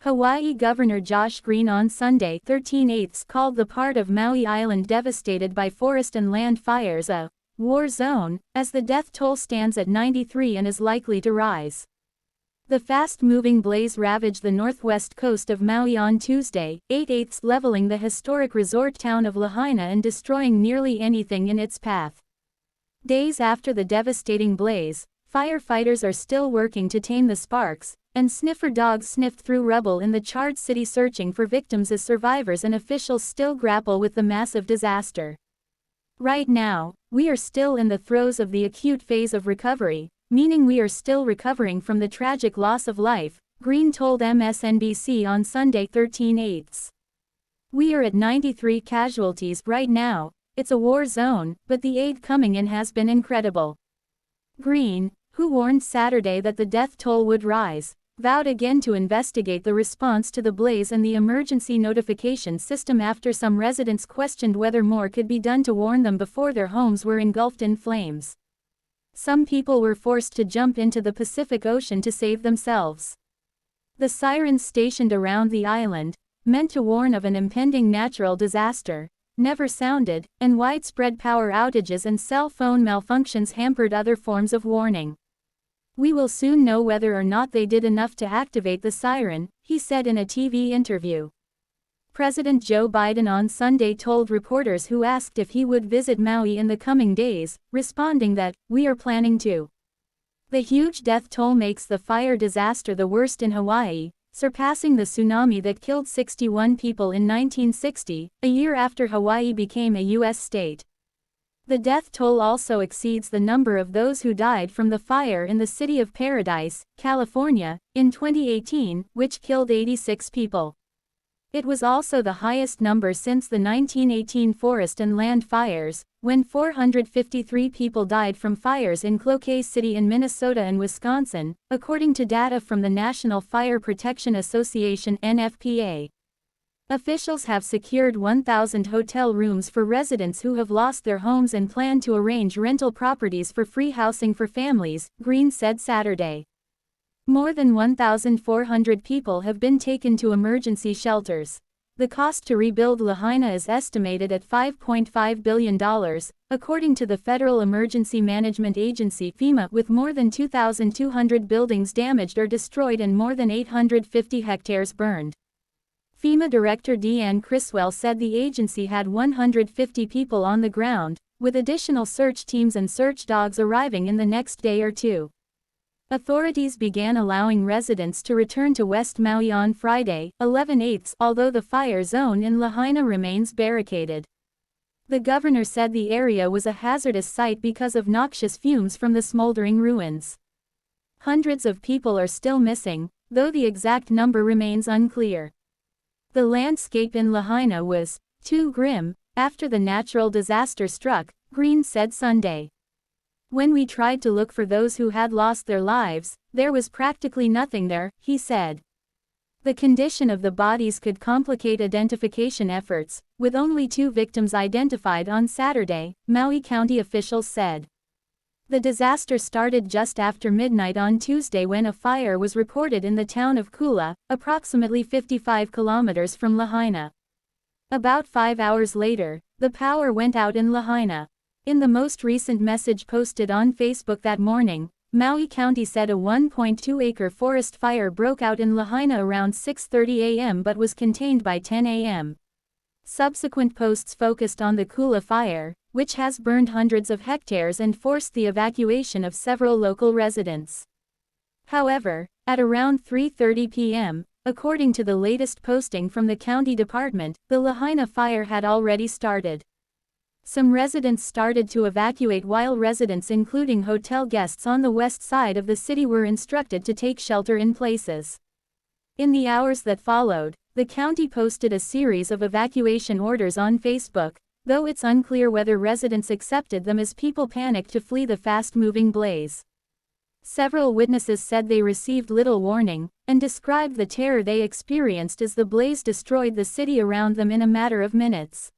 Hawaii Governor Josh Green on Sunday 13/8 called the part of Maui Island devastated by forest and land fires a war zone, as the death toll stands at 93 and is likely to rise. The fast-moving blaze ravaged the northwest coast of Maui on Tuesday, 8/8, leveling the historic resort town of Lahaina and destroying nearly anything in its path. Days after the devastating blaze, firefighters are still working to tame the sparks, and sniffer dogs sniffed through rubble in the charred city searching for victims as survivors and officials still grapple with the massive disaster. Right now, we are still in the throes of the acute phase of recovery, meaning we are still recovering from the tragic loss of life, Green told MSNBC on Sunday 13/8. We are at 93 casualties right now. It's a war zone, but the aid coming in has been incredible. Green, who warned Saturday that the death toll would rise, vowed again to investigate the response to the blaze and the emergency notification system after some residents questioned whether more could be done to warn them before their homes were engulfed in flames. Some people were forced to jump into the Pacific Ocean to save themselves. The sirens stationed around the island, meant to warn of an impending natural disaster, never sounded, and widespread power outages and cell phone malfunctions hampered other forms of warning. We will soon know whether or not they did enough to activate the siren, he said in a TV interview. President Joe Biden on Sunday told reporters who asked if he would visit Maui in the coming days, responding that, "We are planning to." The huge death toll makes the fire disaster the worst in Hawaii, surpassing the tsunami that killed 61 people in 1960, a year after Hawaii became a U.S. state. The death toll also exceeds the number of those who died from the fire in the city of Paradise, California, in 2018, which killed 86 people. It was also the highest number since the 1918 forest and land fires, when 453 people died from fires in Cloquet City in Minnesota and Wisconsin, according to data from the National Fire Protection Association (NFPA). Officials have secured 1,000 hotel rooms for residents who have lost their homes and plan to arrange rental properties for free housing for families, Green said Saturday. More than 1,400 people have been taken to emergency shelters. The cost to rebuild Lahaina is estimated at $5.5 billion, according to the Federal Emergency Management Agency (FEMA), with more than 2,200 buildings damaged or destroyed and more than 850 hectares burned. FEMA Director Deanne Criswell said the agency had 150 people on the ground, with additional search teams and search dogs arriving in the next day or two. Authorities began allowing residents to return to West Maui on Friday, 11/8, although the fire zone in Lahaina remains barricaded. The governor said the area was a hazardous site because of noxious fumes from the smoldering ruins. Hundreds of people are still missing, though the exact number remains unclear. The landscape in Lahaina was too grim after the natural disaster struck, Green said Sunday. When we tried to look for those who had lost their lives, there was practically nothing there, he said. The condition of the bodies could complicate identification efforts, with only 2 victims identified on Saturday, Maui County officials said. The disaster started just after midnight on Tuesday when a fire was reported in the town of Kula, approximately 55 kilometers from Lahaina. About 5 hours later, the power went out in Lahaina. In the most recent message posted on Facebook that morning, Maui County said a 1.2-acre forest fire broke out in Lahaina around 6:30 a.m. but was contained by 10 a.m. Subsequent posts focused on the Kula fire, which has burned hundreds of hectares and forced the evacuation of several local residents. However, at around 3:30 p.m., according to the latest posting from the county department, the Lahaina fire had already started. Some residents started to evacuate while residents including hotel guests on the west side of the city were instructed to take shelter in places. In the hours that followed, the county posted a series of evacuation orders on Facebook, though it's unclear whether residents accepted them as people panicked to flee the fast-moving blaze. Several witnesses said they received little warning, and described the terror they experienced as the blaze destroyed the city around them in a matter of minutes.